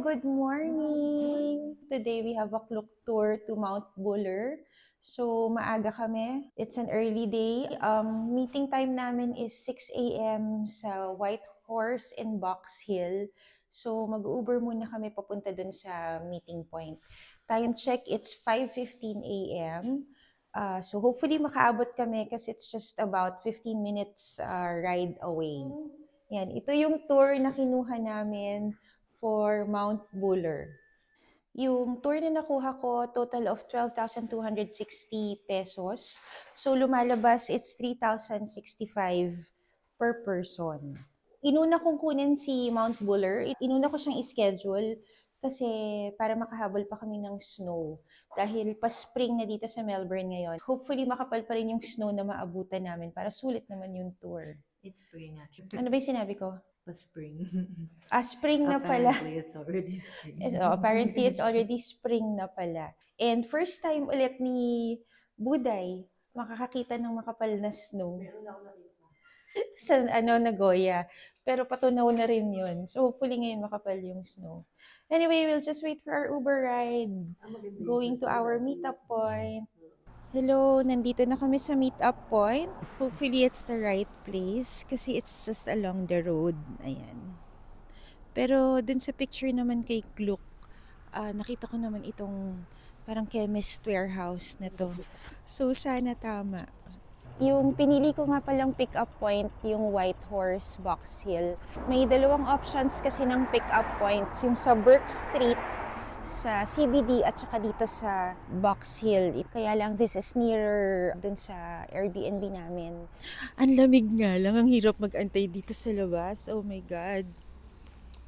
good morning! Today we have a Klook tour to Mount Buller. So maaga kami. It's an early day. Meeting time namin is 6 a.m. sa White Horse in Box Hill. So mag-Uber muna kami papunta dun sa meeting point. Time check, it's 5:15 a.m. So hopefully makaabot kami kasi it's just about 15 minutes ride away. Yan, ito yung tour na kinuha namin for Mount Buller. Yung tour na nakuha ko, total of 12,260 pesos. So lumalabas, it's 3,065 per person. Inuna kong kunin si Mount Buller. Inuna ko siyang schedule kasi para makahabol pa kami ng snow. Dahil pa-spring na dito sa Melbourne ngayon. Hopefully makapal pa rin yung snow na maabutan namin para sulit naman yung tour. It's spring actually. Ano ba yung sinabi ko? Spring. Spring na pala. Apparently, it's already spring. Apparently, it's already spring na pala. And first time ulit ni Buday makakakita ng makapal na snow. Sa Nagoya. Pero patunaw na rin yun. So hopefully ngayon makapal yung snow. Anyway, we'll just wait for our Uber ride. Going to our meetup point. Hello, nandito na kami sa meetup point. Hopefully it's the right place kasi it's just along the road. Ayan. Pero dun sa picture naman kay Klook, nakita ko naman itong parang chemist warehouse na to. So sana tama. Yung pinili ko nga palang pick-up point, yung White Horse Box Hill. May dalawang options kasi ng pick-up points. Yung sa Burke Street, sa CBD at saka dito sa Box Hill. Kaya lang this is nearer dun sa Airbnb namin. Ang lamig nga lang. Ang hirap mag-antay dito sa labas. Oh my God.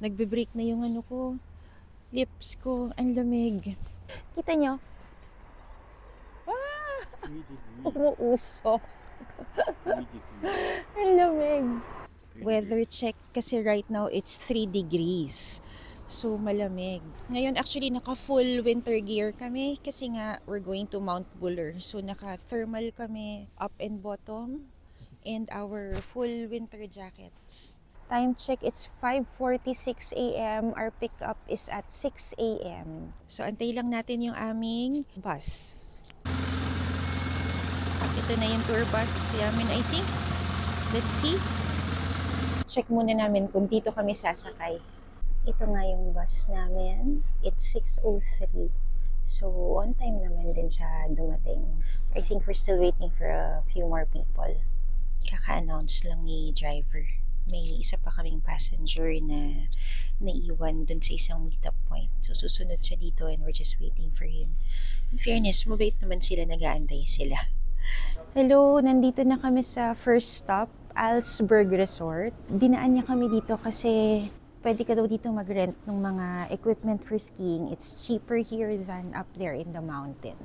Nagbe-break na yung lips ko. Ang lamig. Kita nyo? Umuusok. Ang lamig. Weather check kasi right now it's 3 degrees. So, malamig. Ngayon, actually, naka-full winter gear kami kasi nga, we're going to Mount Buller. So, naka-thermal kami up and bottom and our full winter jackets. Time check, it's 5:46 a.m. Our pickup is at 6 a.m. So, antay lang natin yung aming bus. Ito na yung tour bus namin, I think. Let's see. Check muna namin kung dito kami sasakay. Ito nga yung bus namin. It's 6:03. So, on time naman din siya dumating. I think we're still waiting for a few more people. Kaka-announce lang ni driver. May isa pa kaming passenger na naiwan dun sa isang meetup point. So, susunod siya dito and we're just waiting for him. In fairness, mabait naman sila, nag-aantay sila. Hello, nandito na kami sa first stop, Alsberg Resort. Dinaan niya kami dito kasi pwede ka daw dito mag-rent ng mga equipment for skiing. It's cheaper here than up there in the mountain.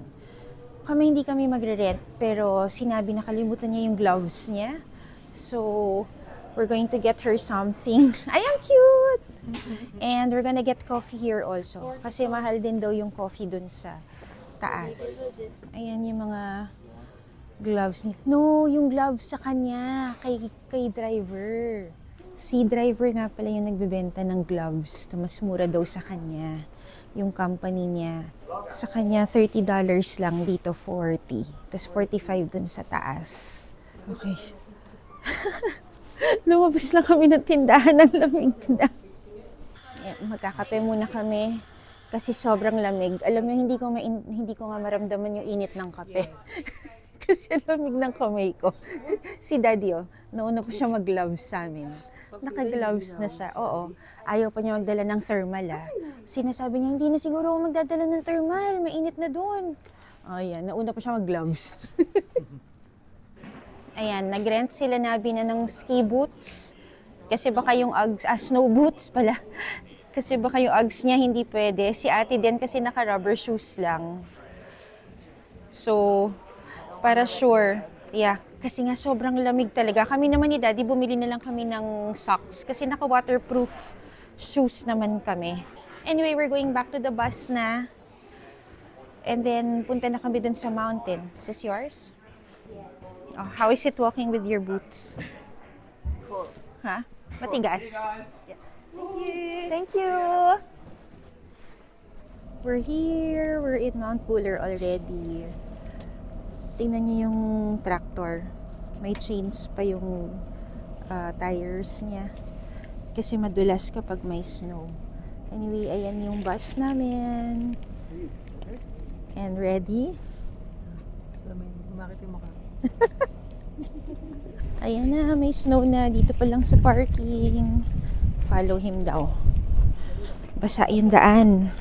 Hindi kami magre-rent, pero sinabi nakalimutan niya yung gloves niya. So, we're going to get her something. Ay, ang cute! And we're gonna get coffee here also. Kasi mahal din daw yung coffee dun sa taas. Ayan yung mga gloves niya. No, yung gloves sa kanya, kay driver. Si driver nga pala yung nagbebenta ng gloves na mas mura daw sa kanya. Yung company niya. Sa kanya, $30 lang, dito 40. Tapos 45 dun sa taas. Okay. Lumabas lang kami ng tindahan ng lamig na. Magkakape muna kami kasi sobrang lamig. Alam niyo, hindi ko nga maramdaman yung init ng kape. Kasi lamig ng kamay ko. Si Daddy, nauna po siya mag-gloves sa amin. Naka-gloves na siya. Oo. Ayaw pa niya magdala ng thermal, Sinasabi niya, hindi na siguro ako magdadala ng thermal. Mainit na doon. Ayan, nauna pa siya mag-gloves. Ayan, nag-rent sila nabi na ng ski boots. Kasi baka yung Uggs, snow boots pala. Kasi baka yung Uggs niya hindi pwede. Si ate din kasi naka-rubber shoes lang. So, para sure. Yeah. Kasi nga sobrang lamig talaga. Kami naman ni Daddy, bumili na lang kami ng socks. Kasi naka-waterproof shoes naman kami. Anyway, we're going back to the bus na. And then, punta na kami dun sa mountain. Is this yours? Oh, how is it walking with your boots? Cool. Ha? Matigas? Yeah. Thank you. Thank you! We're here. We're in Mount Buller already. Tingnan niyo yung tractor. May chains pa yung tires niya. Kasi madulas kapag may snow. Anyway, ayan yung bus namin. And ready? Bakit yung mukha? Ayan na, may snow na. Dito pa lang sa parking. Follow him daw. Basa yung daan.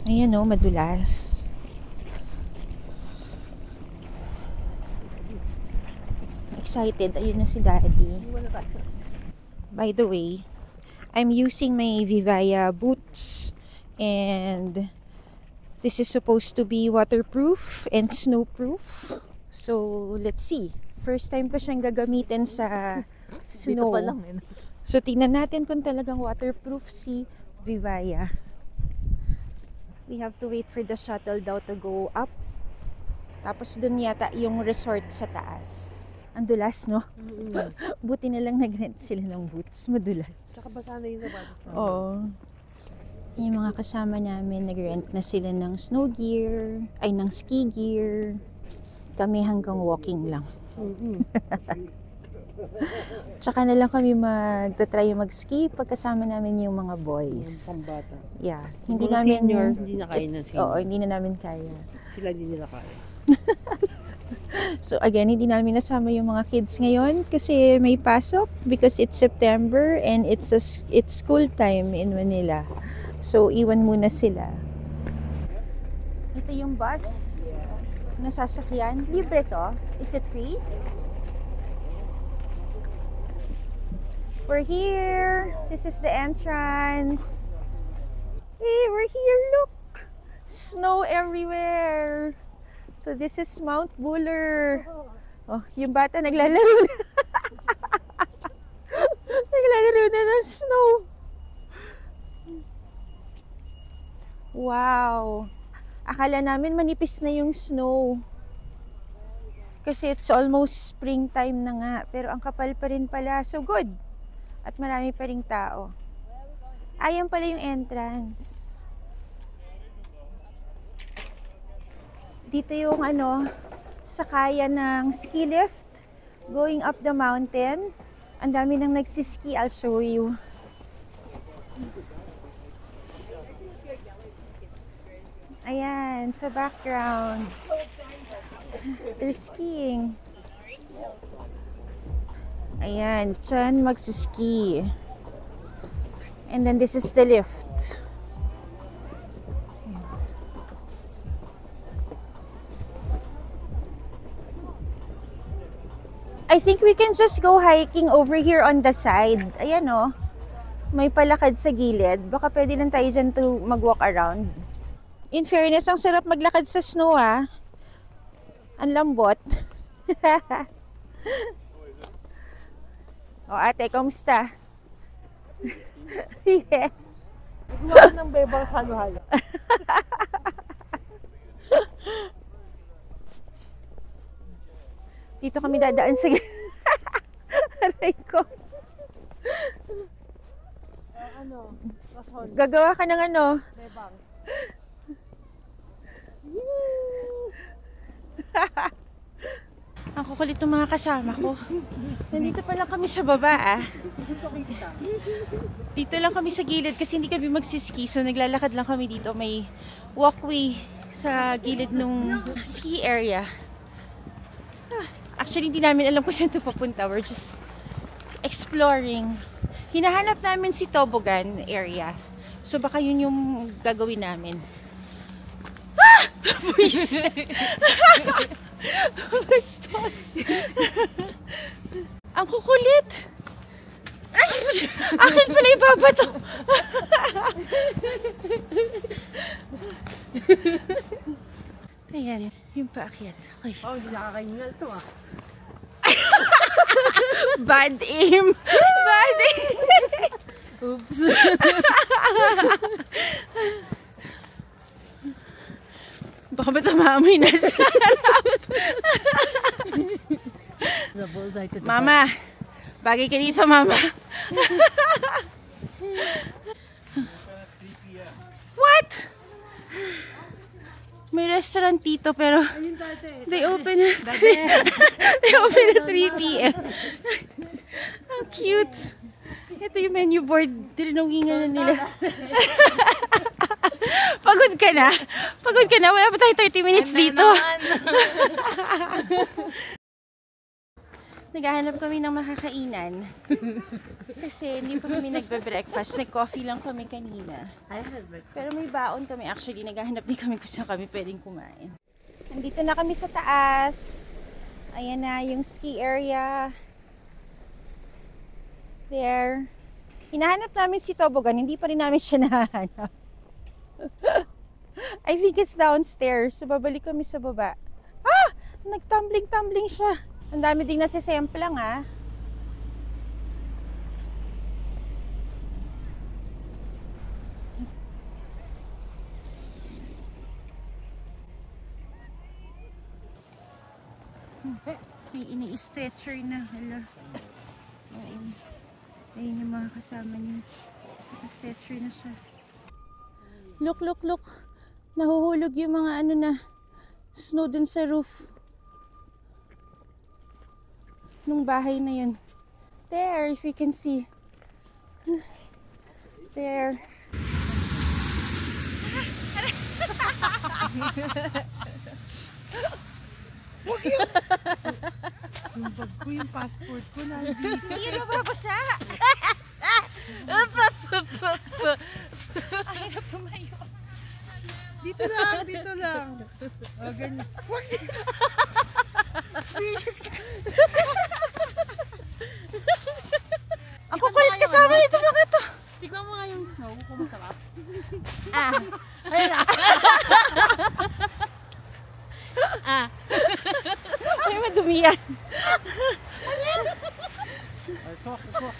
Ayan o, madulas. Excited. Ayun na si Daddy. By the way, I'm using my Vivaya boots. And this is supposed to be waterproof and snowproof. So, let's see. First time ko siyang gagamitin sa snow. Dito pa lang eh. So, tingnan natin kung talagang waterproof si Vivaya. We have to wait for the shuttle daw to go up. Tapos dun yata yung resort sa taas. Ang dulas, no? Buti na lang nag-rent sila ng boots. Madulas. Saka basa na yung sapatos. Oo. Yung mga kasama namin, nag-rent na sila ng snow gear, ay ng ski gear. Kami hanggang walking lang. Tsaka na lang kami magta-try mag-ski pagkasama namin yung mga boys. Pambata. Yeah. Hindi Mga namin senior, hindi na kaya ng senior. Oo, hindi na namin kaya. Sila hindi nila kaya. So again, hindi namin nasama yung mga kids ngayon kasi may pasok because it's September and it's school time in Manila. So iwan muna sila. Ito yung bus na sasakyan. Libre to? Is it free? We're here. This is the entrance. Hey, we're here. Look. Snow everywhere. So this is Mount Buller. Oh, yung bata naglalaro na. Naglalaro na ng snow. Wow. Akala namin manipis na yung snow. Kasi it's almost springtime na nga. Pero ang kapal pa rin pala. So good. At marami pa ring tao. Ayan pala yung entrance. Dito yung sakayan ng ski lift going up the mountain. Ang dami nang nagsiski. I'll show you. Ayan, sa background. They're skiing. Ayan, dyan magsiski. And then this is the lift. I think we can just go hiking over here on the side. Ayan o. May palakad sa gilid. Baka pwede lang tayo dyan to mag-walk around. In fairness, ang sarap maglakad sa snow ah. Ang lambot. O ate, kamusta? Yes. Gumawa ng bebang sa halo-halo. Dito kami dadaan sa aray ko. Gagawa ka ng Bebang. Ang kukulit ng mga kasama ko. Nandito pa lang kami sa baba ah. Dito lang kami sa gilid kasi hindi kami magsiski. So naglalakad lang kami dito. May walkway sa gilid ng ski area. Actually, hindi namin alam kung saan ito papunta. We're just exploring. Hinahanap namin si Toboggan area. So baka yun yung gagawin namin. Ah! Buwisit! Bastos! Ang kukulit! Ay! Akin pala ibabato! Ayan, yung paakyat. Okay. Oh, hindi nakakahingal ito ah. Bad aim! Bad aim! Oops. Baka ba tamamoy na sa harap? The bullseye to the Mama! Bagay ka dito, mama. What? May restaurant dito pero Ayun dati. they open at 3 p.m. Ang cute. Ito yung menu board. Tinungingan na nila. Pagod ka na? Pagod ka na? Wala pa tayo 30 minutes dito. Naghahanap kami ng makakainan. Kasi hindi pa kami nagbe-breakfast. Nag-coffee lang kami kanina. Pero may baon kami. Actually, naghahanap din kami kung saan kami pwedeng kumain. Nandito na kami sa taas. Ayan na yung ski area. There. Hinahanap namin si Toboggan. Hindi pa rin namin siya nahanap. I think it's downstairs. So, babalik kami sa baba. Ah! Nag-tumbling-tumbling siya. Ang dami ding nasisemplang, ah. May ini-stretcher na. Hala. Ayun yung mga kasama niya. Naka-stretcher na siya. Look, look, look. Nahuhulog yung mga ano na snow dun sa roof. Nung bahay na yun. There, if you can see. There. Yung bag ko, yung passport ko nandito. Hindi yun mababasa. Ang hirap tumayo. Dito lang, dito lang. O, ganyan. Wag dito. Ang kukulit kasama nito mga to. Tignan mo nga yung snow kung masarap. Ah. Ay, madumi yan. Swak, swak.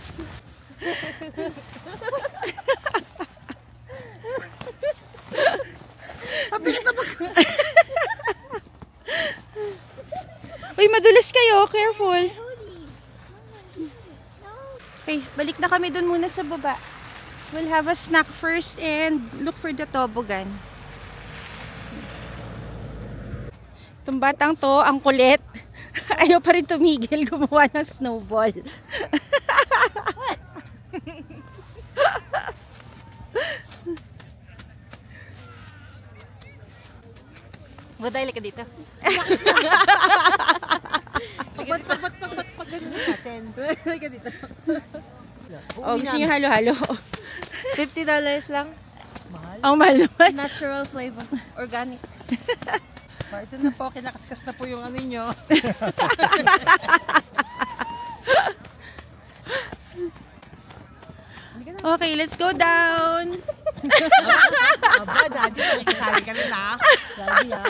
Uy, madulas kayo. Careful. Okay, balik na kami dun muna sa baba. We'll have a snack first and look for the toboggan. Itong batang to, ang kulit. Ayaw pa rin tumigil gumawa ng snowball. Buday ka dito. Pag ganun natin. Buday ka dito. Oh, gusto nyo halo-halo? $50 lang. Mahal. Ang mahal naman. Natural flavor. Organic. Ito na po, kinakaskas na po yung ano nyo. Okay, let's go down. Aba, daddy, nakikisali ka rin ha. Daddy ha.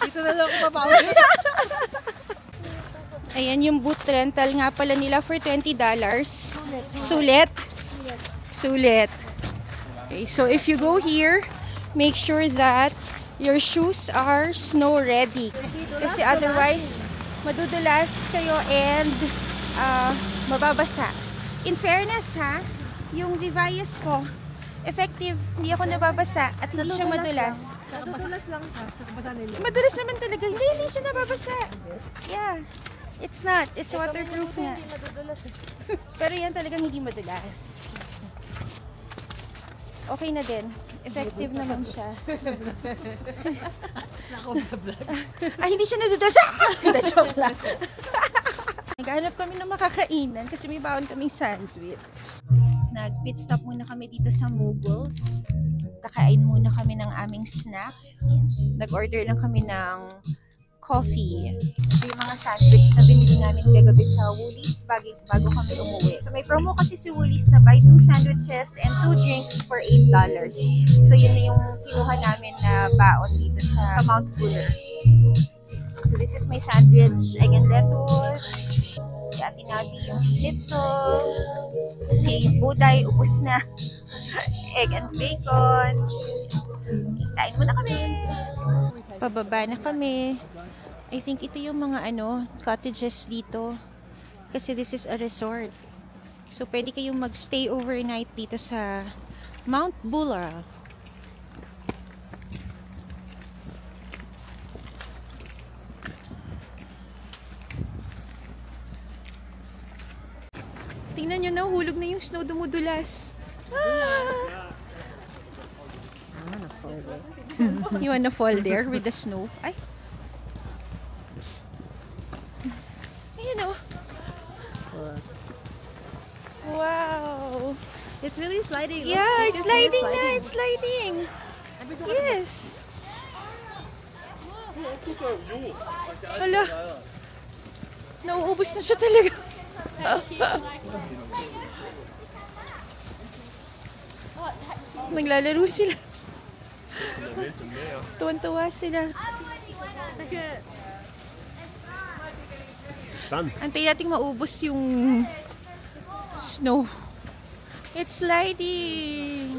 Dito na lang ako babawi. Ayan yung boot rental nga pala nila for $20. Sulit. Sulit? Sulit. Okay, so if you go here, make sure that your shoes are snow ready. Kasi otherwise, madudulas kayo and mababasa. In fairness ha, yung Vivayas ko, effective, hindi ako nababasa at hindi siya madulas. Madudulas lang siya. Madulas naman talaga. Hindi siya nababasa. Yeah. It's not. It's waterproof nga. Hindi madudulas eh. Pero yan talagang hindi madulas. Okay na din. Effective naman siya. Hindi siya nadudulas. Hindi, joke lang. Naghanap kami ng makakainan kasi may bawon kaming sandwich. Nag-pit stop muna kami dito sa Moogles. Kakain muna kami ng aming snack. Nag-order lang kami ng coffee. Ito yung mga sandwich na binili namin kagabi sa Woolies bago kami umuwi. So may promo kasi si Woolies na buy 2 sandwiches and 2 drinks for $8. So yun na yung kinuha namin na baon dito sa Mount Buller. So this is my sandwich, egg and lettuce. Si Ate Nabi yung schnitzel. Si Buday, ubos na. Egg and bacon. Kain muna kami. Pababa na kami. I think ito yung mga cottages dito. kasi this is a resort. So, pwede kayong magstay overnight dito sa Mount Buller. Tingnan nyo, nahulog na yung snow, dumudulas. Ah! You wanna fall there with the snow? Ay! Ayan o. Wow! It's really sliding. Look, Yeah, it's it's really sliding na! It's sliding! Yes! Hala! Nauubos na siya talaga. Naglalaro sila. Tuwan-tuwa sila. Antay nating maubos yung snow. It's sliding.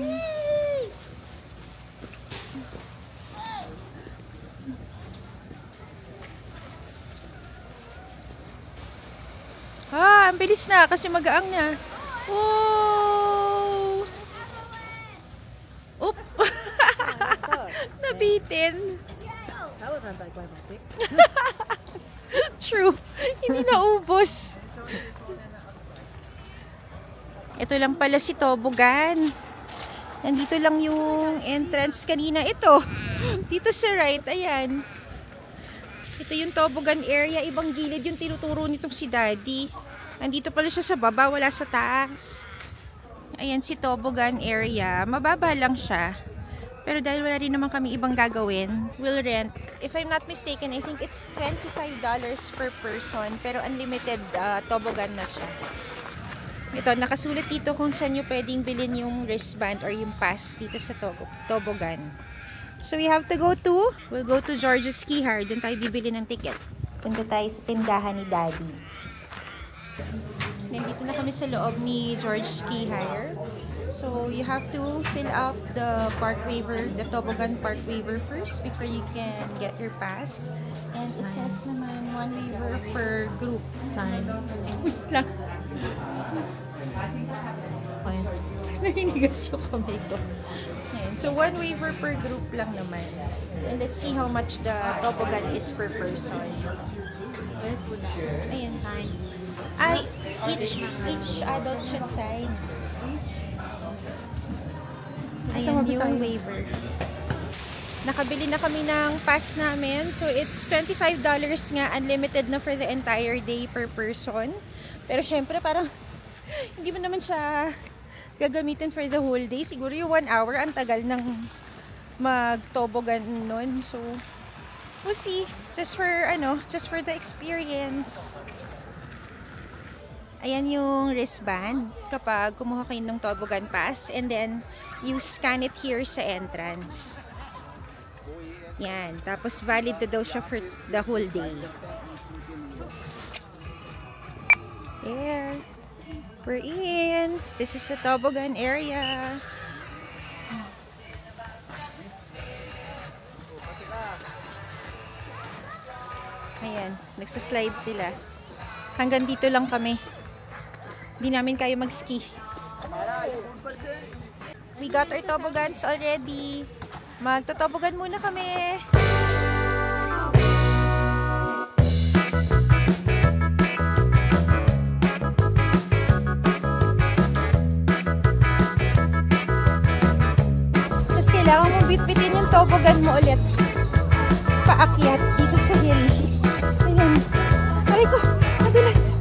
Ah, ang bilis na kasi magaang na. Wow! Oop! Nabitin. That was anticlimactic. True. Hindi naubos. Ito lang pala si Toboggan. Nandito lang yung entrance kanina. Ito. Dito sa right. Ayan. Ito yung Toboggan area. Ibang gilid yung tinuturo nitong si Daddy. Nandito pala siya sa baba. Wala sa taas. Ayan si Toboggan area. Mababa lang siya. Pero dahil wala rin naman kami ibang gagawin, we'll rent. If I'm not mistaken, I think it's $25 per person. Pero unlimited toboggan na siya. Ito, nakasulat dito kung saan nyo pwedeng bilhin yung wristband or yung pass dito sa toboggan. So we have to we'll go to George's Ski Hire. Doon tayo bibili ng ticket. Punta tayo sa tindahan ni Daddy. Nandito na kami sa loob ni George's Ski Hire. So, you have to fill out the park waiver, the Toboggan park waiver first before you can get your pass. And it says naman 1 waiver per group. Sign. Wait lang. Naninigas yung kamay ko. So, 1 waiver per group lang naman. And let's see how much the Toboggan is per person. Ayan. Ay, each adult should sign. Ayan yung waiver. Nakabili na kami ng pass namin. So, it's $25 nga. Unlimited na for the entire day per person. Pero syempre, parang hindi mo naman siya gagamitin for the whole day. Siguro yung 1 hour, ang tagal ng mag-toboggan nun. So, we'll see. Just for the experience. Ayan yung wristband kapag kumuha kayo ng toboggan pass. And then, you scan it here sa entrance. Yan. Tapos, valid na daw siya for the whole day. There. We're in. This is the toboggan area. Ayan. Nagsaslide sila. Hanggang dito lang kami. Hindi namin kaya mag-ski. We got our toboggans already. Magtotoboggan muna kami. Tapos kailangan mo bitbitin yung toboggan mo ulit. Paakyat dito sa hill. Ayan. Aray ko, madulas.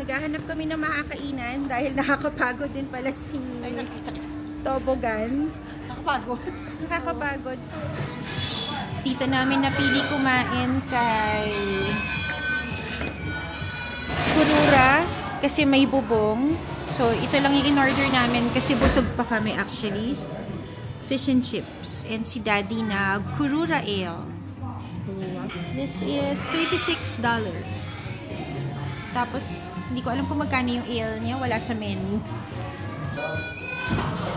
Naghahanap kami ng makakainan dahil nakakapagod din pala si toboggan. Nakakapagod. So, dito namin napili kumain kay Kurura kasi may bubong. So, ito lang yung in-order namin kasi busog pa kami actually. Fish and chips. And si Daddy na Kurura Ale. This is $36. Tapos, Hindi ko alam kung magkano yung ale niya. Wala sa menu.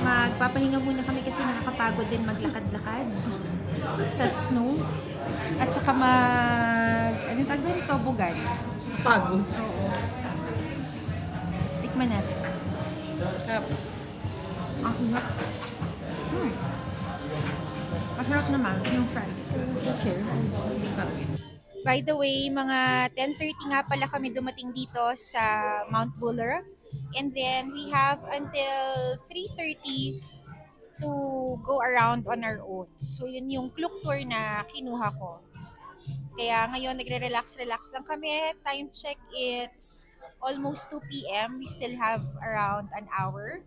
Magpapahinga muna kami kasi nakakapagod din maglakad-lakad sa snow. At saka anong tawag doon? Tobogan. Pagod. Oo. Tikman natin. Ang sarap. Masarap naman yung fries. By the way, mga 10:30 nga pala kami dumating dito sa Mount Buller. And then we have until 3:30 to go around on our own. So yun yung Klook tour na kinuha ko. Kaya ngayon nagre-relax lang kami. Time check, it's almost 2 p.m. We still have around an hour.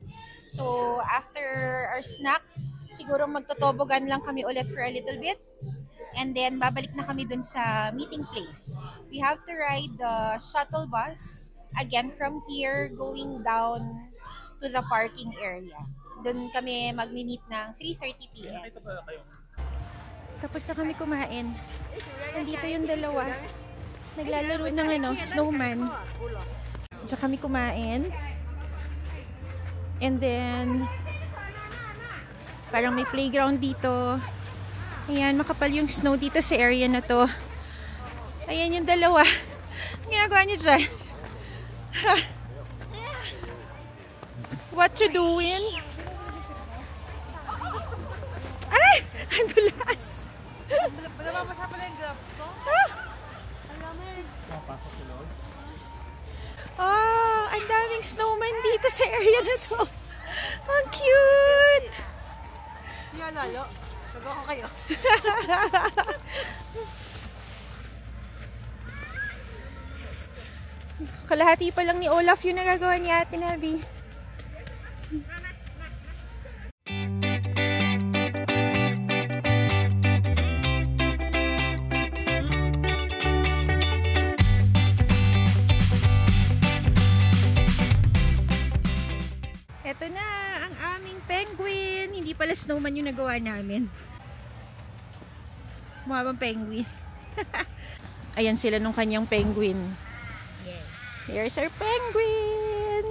So after our snack, siguro magtotobogan lang kami ulit for a little bit. And then babalik na kami dun sa meeting place. We have to ride the shuttle bus again from here going down to the parking area. Doon kami magmi-meet ng 3:30 p.m. Tapos na kami kumain. Nandito yung dalawa. Naglalaro ng snowman. Diyan kami kumain. And then parang may playground dito. Ayan, makapal yung snow dito sa area na to. Ayan yung dalawa. Ang ginagawa niyo dyan? What you doing? Ay! Ang dulas! Namamasa pala yung gloves ko. Ang lamig. Oh, ang daming snowman dito sa area na to. Ang cute! Hindi lalo. Sago ko kayo. Kalahati pa lang ni Olaf yung nagagawa ni Ate Nabi. Eto na ang aming penguin. Hindi pala snowman yung nagawa namin. Mukha bang penguin? Ayan sila nung kanyang penguin. Here's our penguin!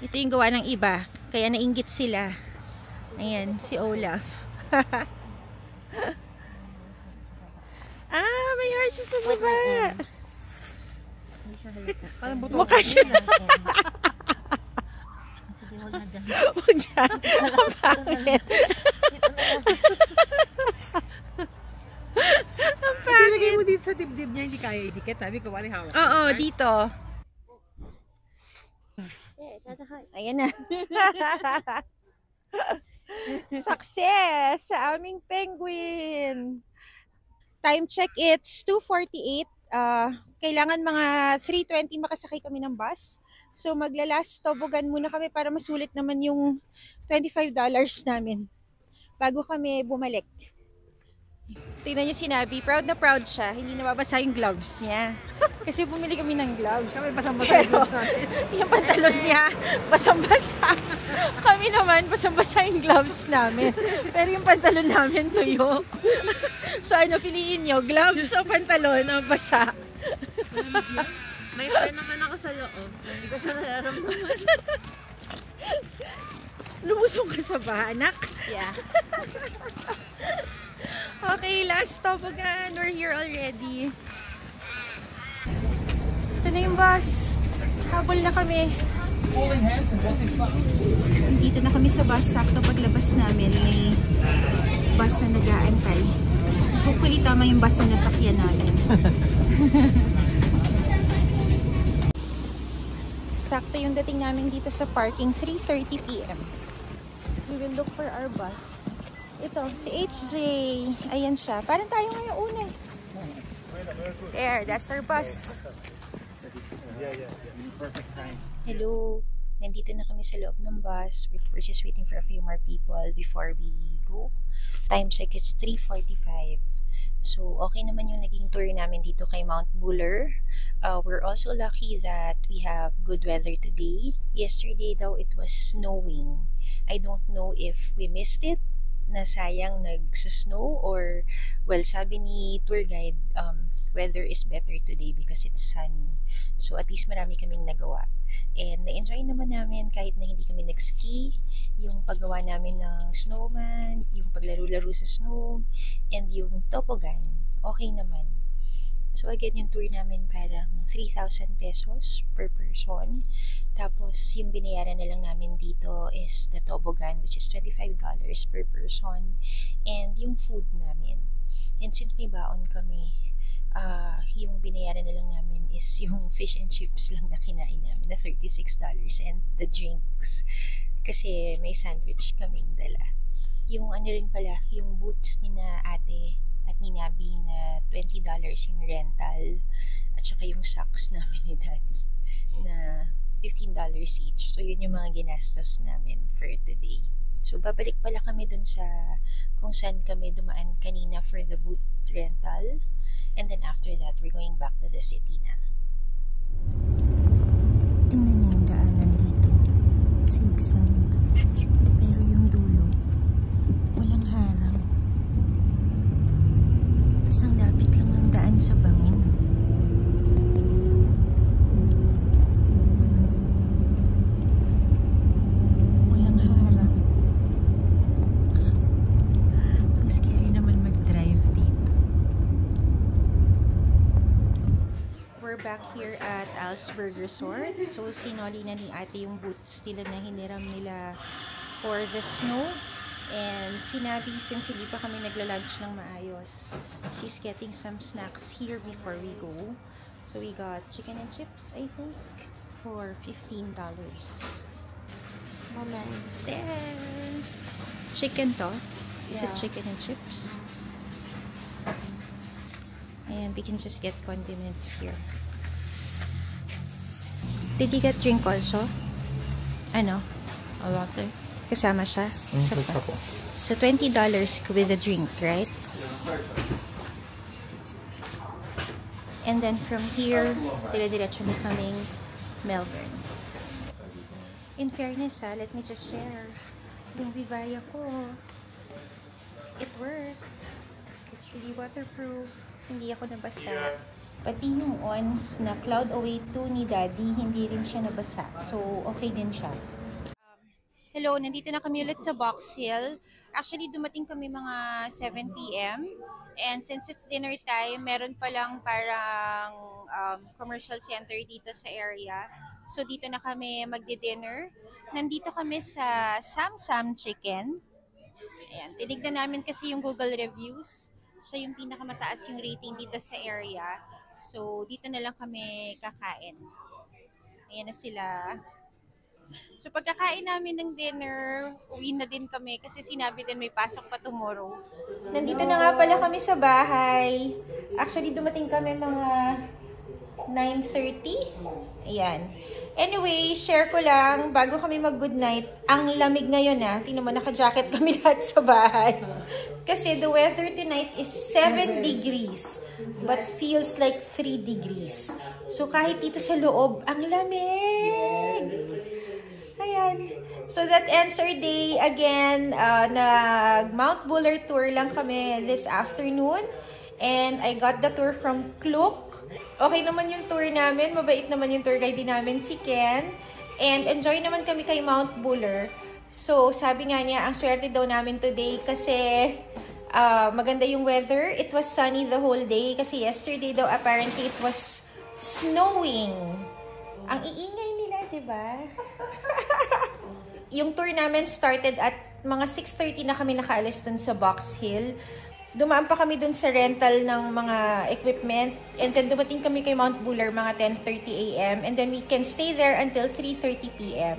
Ito yung gawa ng iba. Kaya nainggit sila. Ayan, si Olaf. May heart siya sa baba. Mukha siya. Huwag dyan. Ang pangit. Ang pangit. Ilagay mo dito sa dibdib niya, hindi kaya idikit. Sabi ko, wala hawak. Oo, dito. Ayan na. Success sa aming penguin. Time check, it's 2:48. Kailangan mga 3:20 makasakay kami ng bus. So maglalas tobogan muna kami para masulit naman yung $25 namin bago kami bumalik. Tingnan niyo si Nabi, proud na proud siya. Hindi nababasa yung gloves niya. Kasi bumili kami ng gloves. Kami basang-basa yung gloves natin. Yung pantalon niya, basang-basa. Kami naman, basang-basa yung gloves namin. Pero yung pantalon namin tuyo. So ano, piliin niyo, gloves o pantalon na basa? May fan naman ako sa loob, so hindi ko siya nararamdaman. Lumusong ka sa ba, anak? Yeah. Okay, last tobogan. We're here already. Ito na yung bus. Habol na kami. Dito na kami sa bus. Sakto paglabas namin, may bus na nag-aantay. Hopefully tama yung bus na nasakyan namin. Sakto yung dating namin dito sa parking, 3:30 p.m. We will look for our bus. Ito, si HJ. Ayan siya. Parang tayo ngayon una. There, that's our bus. Hello. Nandito na kami sa loob ng bus. We're just waiting for a few more people before we go. Time check, it's 3:45. So, okay naman yung naging tour namin dito kay Mount Buller. We're also lucky that we have good weather today. Yesterday daw, it was snowing. I don't know if we missed it na sayang nag-snow or, well, sabi ni tour guide, weather is better today because it's sunny. So at least marami kaming nagawa. And na-enjoy naman namin kahit na hindi kami nag-ski, yung paggawa namin ng snowman, yung paglaro-laro sa snow, and yung toboggan. Okay naman. So again, yung tour namin parang 3,000 pesos per person. Tapos yung binayaran na lang namin dito is the toboggan, which is $25 per person. And yung food namin. And since may baon kami, yung binayaran na lang namin is yung fish and chips lang na kinain namin na $36 and the drinks. Kasi may sandwich kaming dala. Yung ano rin pala, yung boots ni na ate at ni Nabi na $20 yung rental at saka yung socks namin ni Daddy na $15 each. So yun yung mga ginastos namin for today. So babalik pala kami dun sa kung saan kami dumaan kanina for the boot rental, and then after that we're going back to the city na. Tingnan niyo yung daanan dito. Zigzag. Pero yung dulo walang harang. Tapos ang lapit lang ng daan sa bangin. Walang harang. Ang scary naman mag-drive dito. We're back here at Alsberg Resort. So sinoli na ni ate yung boots nila na hiniram nila for the snow. And sinabi, since hindi pa kami nagla-lunch ng maayos, she's getting some snacks here before we go. So we got chicken and chips, I think, for $15. Mama. Then, chicken to. Is it Yeah. chicken and chips? And we can just get condiments here. Did you get drink also? Ano? A latte. Kasama siya? Isa pa. So, $20 with a drink, right? And then from here, dire-diretso na kaming Melbourne. In fairness, let me just share. Yung Vivaya ko, it worked. It's really waterproof. Hindi ako nabasa. Pati yung ons na Cloud Away 2 ni Daddy, hindi rin siya nabasa. So, okay din siya. Hello, nandito na kami ulit sa Box Hill. Actually, dumating kami mga 7 p.m. And since it's dinner time, meron palang parang commercial center dito sa area. So, dito na kami magdi-dinner. Nandito kami sa Sam Sam Chicken. Ayan, tinignan namin kasi yung Google reviews. Siya yung pinakamataas yung rating dito sa area. So, dito na lang kami kakain. Ayan na sila. So pagkakain namin ng dinner, uwi na din kami kasi sinabi din may pasok pa tomorrow. Nandito na nga pala kami sa bahay. Actually dumating kami mga 9:30. Ayan. Anyway, share ko lang bago kami mag good night. Ang lamig ngayon tingnan mo, naka-jacket kami lahat sa bahay. Kasi the weather tonight is 7 degrees but feels like 3 degrees. So kahit dito sa loob, ang lamig. Ayan. So that ends our day. Again, nag-Mount Buller tour lang kami this afternoon. And I got the tour from Klook. Okay naman yung tour namin. Mabait naman yung tour guide namin, si Ken. And enjoy naman kami kay Mount Buller. So sabi nga niya, ang swerte daw namin today kasi maganda yung weather. It was sunny the whole day. Kasi yesterday daw apparently it was snowing. Ang iingay nila, diba? Yung tour namin started at mga 6:30 na kami nakaalis dun sa Box Hill. Dumaan pa kami dun sa rental ng mga equipment. And then dumating kami kay Mount Buller mga 10:30 a.m. And then we can stay there until 3:30 p.m.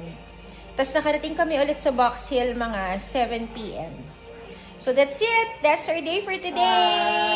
Tapos nakarating kami ulit sa Box Hill mga 7 p.m. So that's it. That's our day for today.